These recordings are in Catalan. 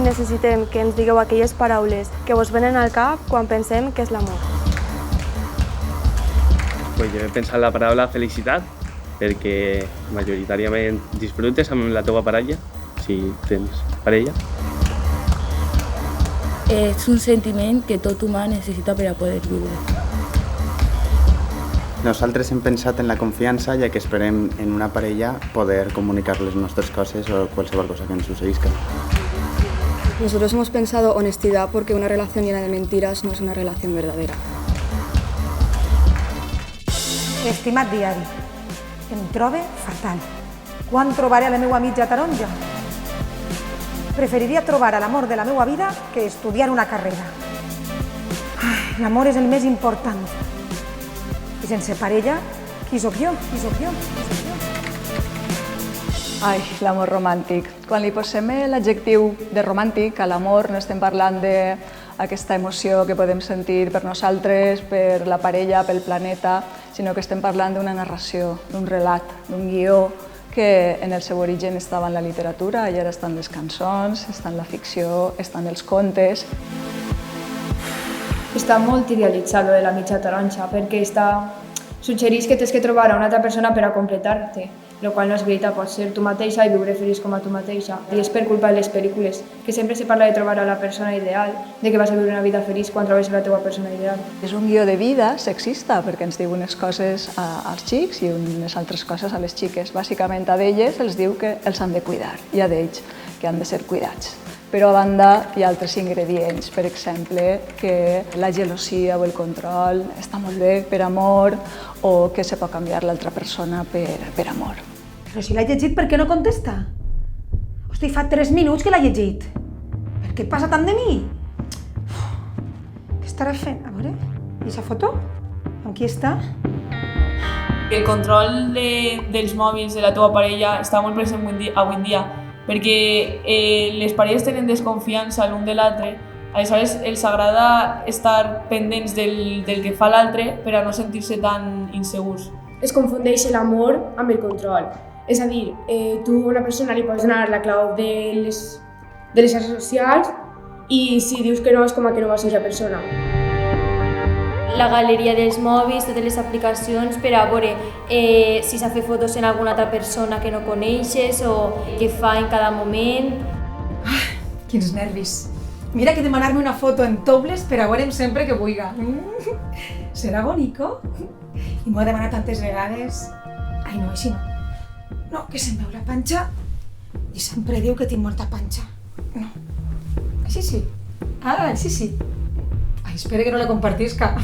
necessitem que ens digueu aquelles paraules que vos venen al cap quan pensem que és l'amor. Pues jo he pensat la paraula felicitat, perquè majoritàriament disfrutes amb la teva parella, si tens parella. És un sentiment que tot humà necessita per a poder viure. Nosaltres hem pensat en la confiança, ja que esperem en una parella poder comunicar les nostres coses o qualsevol cosa que ens succeïsca. Nosotros hemos pensado honestidad porque una relación llena de mentiras no es una relación verdadera. Estimat diari, em trobe fatal. Quan trobaré a la meva mitja taronja? Preferiria trobar a l'amor de la meva vida que estudiar una carrera. L'amor és el més important. I sense parella, qui sóc jo? Qui sóc jo? Ai, l'amor romàntic. Quan li posem l'adjectiu de romàntic a l'amor no estem parlant d'aquesta emoció que podem sentir per nosaltres, per la parella, pel planeta, sinó que estem parlant d'una narració, d'un relat, d'un guió que en el seu origen estava en la literatura i ara estan les cançons, està en la ficció, estan els contes. Està molt idealitzat lo de la mitja taronja perquè suggereix que tens que trobar a una altra persona per a completar-te, el qual no és veritat, pots ser tu mateixa i viure feliç com a tu mateixa. I és per culpa de les pel·lícules, que sempre se parla de trobar a la persona ideal, de que vas a viure una vida feliç quan trobes la teva persona ideal. És un guió de vida sexista, perquè ens diu unes coses als xics i unes altres coses a les xiques. Bàsicament a d'elles els diu que els han de cuidar i a d'ells que han de ser cuidats. Però a banda hi ha altres ingredients, per exemple, que la gelosia o el control està molt bé per amor o que se pot canviar l'altra persona per amor. Però si l'ha llegit, per què no contesta? Hosti, fa 3 minuts que l'ha llegit. Per què et passa tant de mi? Què estarà fent? A veure, i aquesta foto? Amb qui està? El control dels mòbils de la teva parella està molt present avui en dia, perquè les parelles tenen desconfiança l'un de l'altre, aleshores els agrada estar pendents del que fa l'altre per a no sentir-se tan insegurs. Es confundeix l'amor amb el control. És a dir, tu a una persona li pots donar la clau de les xarxes socials i si dius que no és com a que no va ser la persona. La galeria dels mòbils, totes les aplicacions per a veure si s'ha fet fotos en alguna altra persona que no coneixes o què fa en cada moment. Quins nervis. Mira que demanar-me una foto en topless per a veure'm sempre que vulga. Serà bonico? I m'ho ha demanat tantes vegades. Ai, no, així no. No, que se'm veu la panxa i sempre diu que tinc molta panxa. No. Així sí. Ah, així sí. Ai, espera que no la compartisca.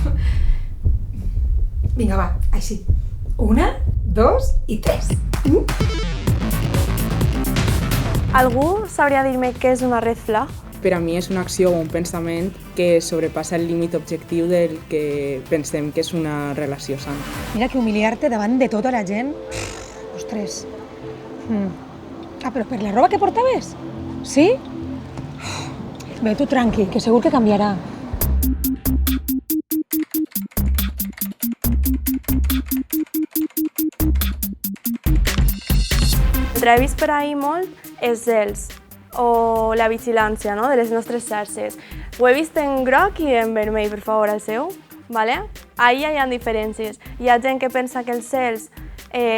Vinga, va, així. 1, 2 i 3. Algú sabria dir-me què és una red flag? Per a mi és una acció o un pensament que sobrepassa el límit objectiu del que pensem que és una relació sana. Mira que humiliar-te davant de tota la gent... Ostres. Ah, però per la roba que portaves? Sí? Bé, tu tranqui, que segur que canviarà. El que he vist per ahir molt és els o la vigilància, no?, de les nostres xarxes. Ho he vist en groc i en vermell, per favor, el seu. Vale? Ahí hi ha diferències. Hi ha gent que pensa que els cels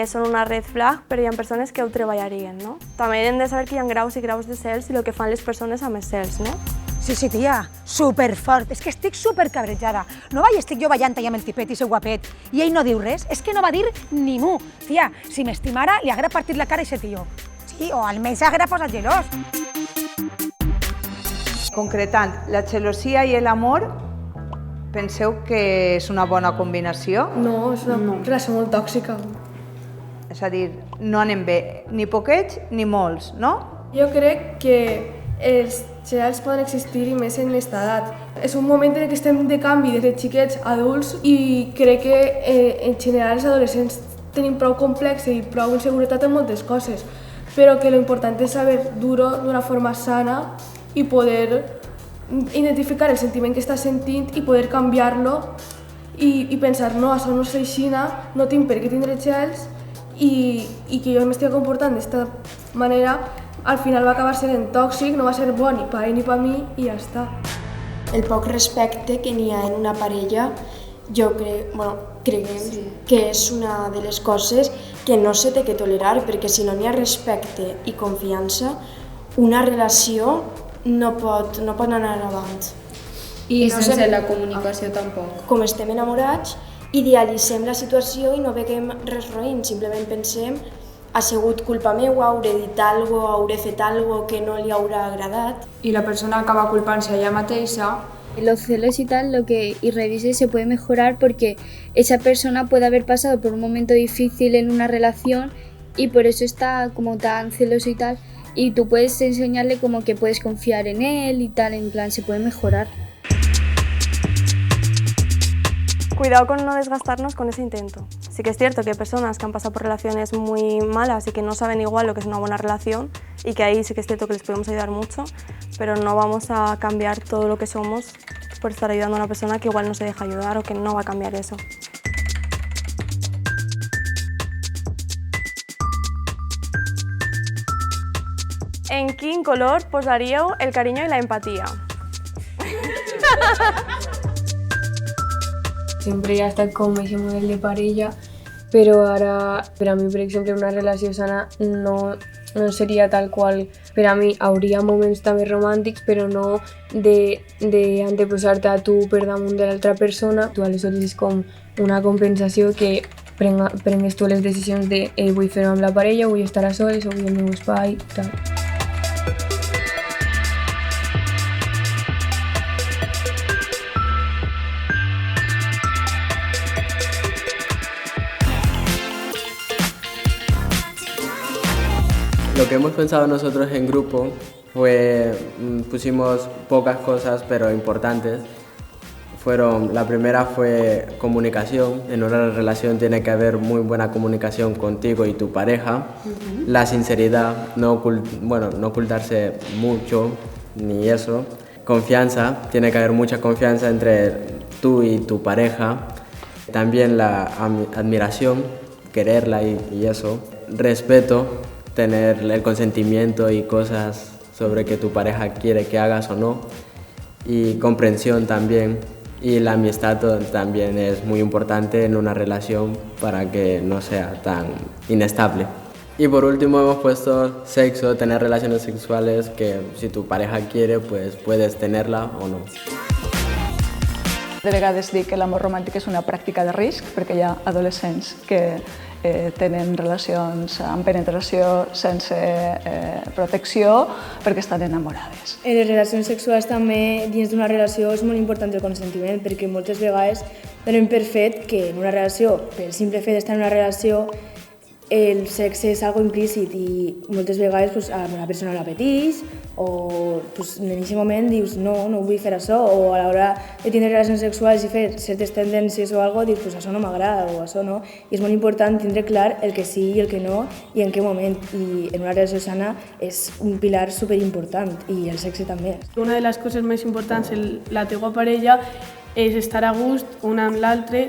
són una red flag, però hi ha persones que ho treballarien, no? També hem de saber que hi ha graus i graus de cels i el que fan les persones amb els cels, no? Sí, sí, tia, superfort. És que estic supercabrejada. No vaig, estic jo ballant allà amb el tipet i seu guapet i ell no diu res. És que no va dir ni mu. Tia, si m'estimara, li haguera partit la cara a aquest tio. Sí, o almenys haguera posat gelós. Concretant, la gelosia i l'amor, penseu que és una bona combinació? No, és una relació molt tòxica. És a dir, no anem bé ni poquets ni molts, no? Jo crec que els xerals poden existir i més en aquesta edat. És un moment en què estem de canvi de xiquets a adults i crec que en general els adolescents tenim prou complex i prou inseguretat en moltes coses, però que l'important és saber dur-ho d'una forma sana i poder identificar el sentiment que estàs sentint i poder canviar-lo i pensar, no, això no és aixina, no tinc per què tindre xels i que jo m'estic comportant d'esta manera al final va acabar sent tòxic, no va ser bo ni per ell ni per mi i ja està. El poc respecte que n'hi ha en una parella, jo creguem que és una de les coses que no se té que tolerar, perquè si no n'hi ha respecte i confiança, una relació no pot anar avant. I no sense la comunicació tampoc. Com estem enamorats, idealitzem la situació i no veiem res roïn, simplement pensem ha sigut culpa meva, hauré dit alguna cosa, hauré fet alguna cosa que no li haurà agradat. Y la persona acaba culpant-se a ella mateixa. Los celos y tal, lo que revise se puede mejorar porque esa persona puede haber pasado por un momento difícil en una relación y por eso está como tan celoso y tal, y tú puedes enseñarle como que puedes confiar en él y tal, en plan se puede mejorar. Cuidado con no desgastarnos con ese intento. Sí que es cierto que hay personas que han pasado por relaciones muy malas y que no saben igual lo que es una buena relación y que ahí sí que es cierto que les podemos ayudar mucho, pero no vamos a cambiar todo lo que somos por estar ayudando a una persona que igual no se deja ayudar o que no va a cambiar eso. En quin color posaríeu el cariño y la empatía? Sempre he estat com aquest model de parella, però ara, per a mi, per exemple, una relació sana no seria tal qual. Per a mi hauria moments també romàntics, però no d'anteposar-te a tu per damunt de l'altra persona. Tu aleshores és com una compensació que prengues tu les decisions de vull fer-ho amb la parella, vull estar a soles, o vull el meu espai, tal. Lo que hemos pensado nosotros en grupo fue, pusimos pocas cosas pero importantes. La primera fue comunicación. En una relación tiene que haber muy buena comunicación contigo y tu pareja. La sinceridad, no ocultarse mucho, ni eso. Confianza, tiene que haber mucha confianza entre tú y tu pareja. También la admiración, quererla y eso. Respeto, tener el consentimiento y cosas sobre que tu pareja quiere que hagas o no. Y comprensión también. Y la amistad también es muy importante en una relación para que no sea tan inestable. Y por último hemos puesto sexo, tener relaciones sexuales, que si tu pareja quiere, pues puedes tenerla o no. De vegades dic que l'amor romàntic és una pràctica de risc, perquè hi ha adolescents que tenen relacions amb penetració sense protecció perquè estan enamorades. En les relacions sexuals també, dins d'una relació, és molt important el consentiment, perquè moltes vegades donem per fet que en una relació, pel simple fet d'estar en una relació, el sexe és algo implícit i moltes vegades a una persona la peteix o en aquest moment dius no vull fer això, o a l'hora de tenir relacions sexuals i fer certes tendències o alguna cosa, dius això no m'agrada o això no, i és molt important tindre clar el que sí i el que no i en què moment, i en una relació sana és un pilar superimportant i el sexe també. Una de les coses més importants en la teva parella és estar a gust un amb l'altre.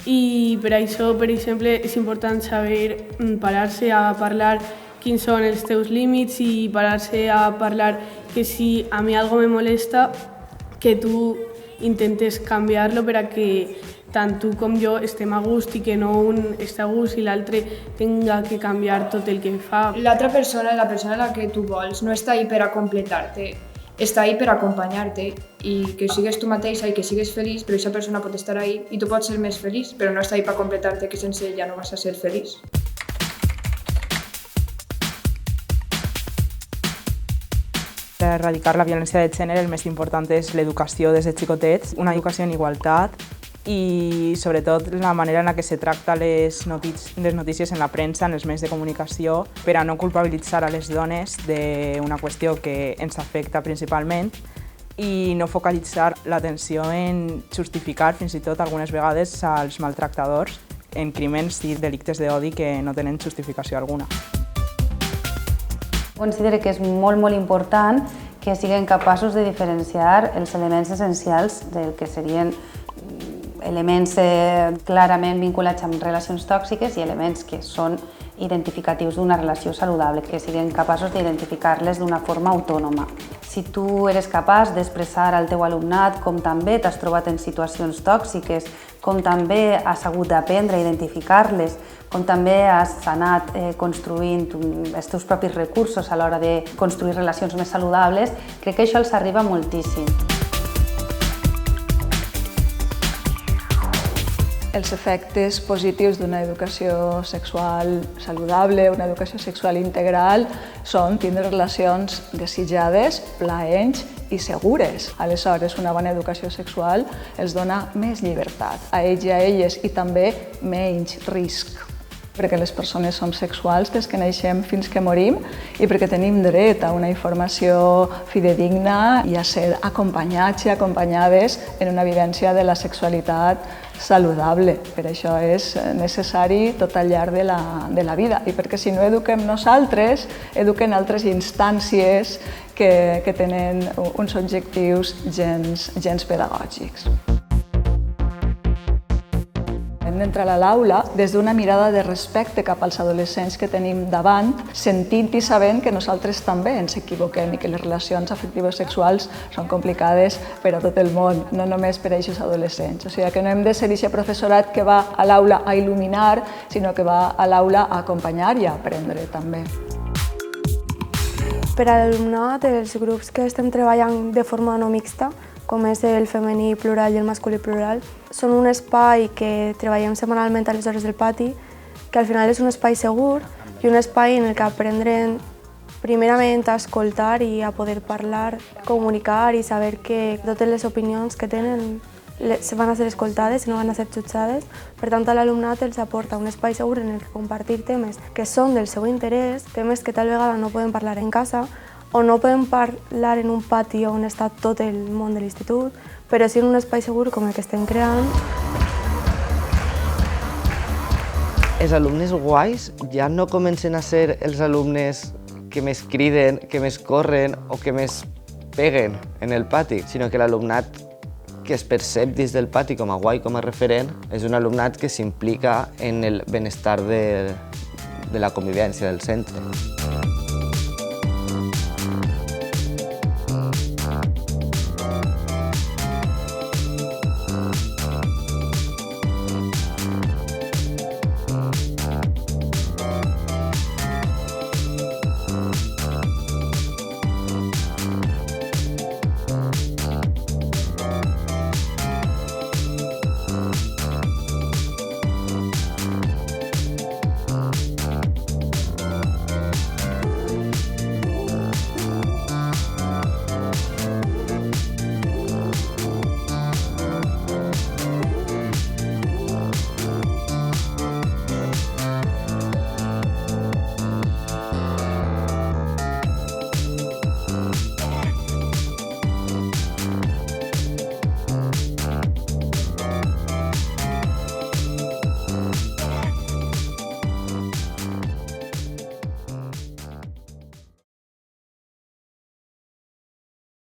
I per això, per exemple, és important saber parar-se a parlar quins són els teus límits i parar-se a parlar que si a mi algo me molesta, que tu intentes canviar-lo per a que tant tu com jo estem a gust i que no un està a gust i l'altre tenga que canviar tot el que fa. L'altra persona, la persona a la que tu vols, no està ahí per a completar-te. Està ahí per acompanyar-te i que sigues tu mateixa i que sigues feliç, però aquesta persona pot estar ahí i tu pots ser més feliç, però no està ahí per completar-te, que sense ella no vas a ser feliç. Per erradicar la violència de gènere el més important és l'educació des de xicotets, una educació en igualtat i sobretot la manera en la que se tracta les notícies en la premsa, en els mitjans de comunicació, per a no culpabilitzar a les dones d'una qüestió que ens afecta principalment i no focalitzar l'atenció en justificar fins i tot algunes vegades als maltractadors en crímens i delictes d'odi que no tenen justificació alguna. Considero que és molt important que siguin capaços de diferenciar els elements essencials del que serien elements clarament vinculats amb relacions tòxiques i elements que són identificatius d'una relació saludable, que siguin capaços d'identificar-les d'una forma autònoma. Si tu eres capaç d'expressar al teu alumnat com també t'has trobat en situacions tòxiques, com també has hagut d'aprendre a identificar-les, com també has anat construint els teus propis recursos a l'hora de construir relacions més saludables, crec que això els arriba moltíssim. Els efectes positius d'una educació sexual saludable, una educació sexual integral, són tindre relacions desitjades, plaents i segures. Aleshores, una bona educació sexual els dona més llibertat a ells i a elles i també menys risc. Perquè les persones som sexuals des que naixem fins que morim i perquè tenim dret a una informació fidedigna i a ser acompanyats i acompanyades en una vivència de la sexualitat saludable. Per això és necessari tot al llarg de la vida i perquè si no eduquem nosaltres, eduquen altres instàncies que tenen uns objectius gens pedagògics. Hem d'entrar a l'aula des d'una mirada de respecte cap als adolescents que tenim davant, sentint i sabent que nosaltres també ens equivoquem i que les relacions afectives sexuals són complicades per a tot el món, no només per a aquests adolescents. O sigui que no hem de ser aquest professorat que va a l'aula a il·luminar, sinó que va a l'aula a acompanyar i a aprendre també. Per a l'alumnat, els grups que estem treballant de forma no mixta, com és el femení plural i el masculí plural, són un espai que treballem setmanalment a les hores del pati, que al final és un espai segur i un espai en el que aprendrem primerament a escoltar i a poder parlar, comunicar i saber que totes les opinions que tenen van a ser escoltades i no van a ser jutjades. Per tant, a l'alumnat els aporta un espai segur en el que compartir temes que són del seu interès, temes que tal vegada no poden parlar en casa, o no podem parlar en un pati on està tot el món de l'institut, però sí en un espai segur com el que estem creant. Els alumnes guais ja no comencen a ser els alumnes que més criden, que més corren o que més peguen en el pati, sinó que l'alumnat que es percep dins del pati com a guai, com a referent, és un alumnat que s'implica en el benestar de la convivència del centre.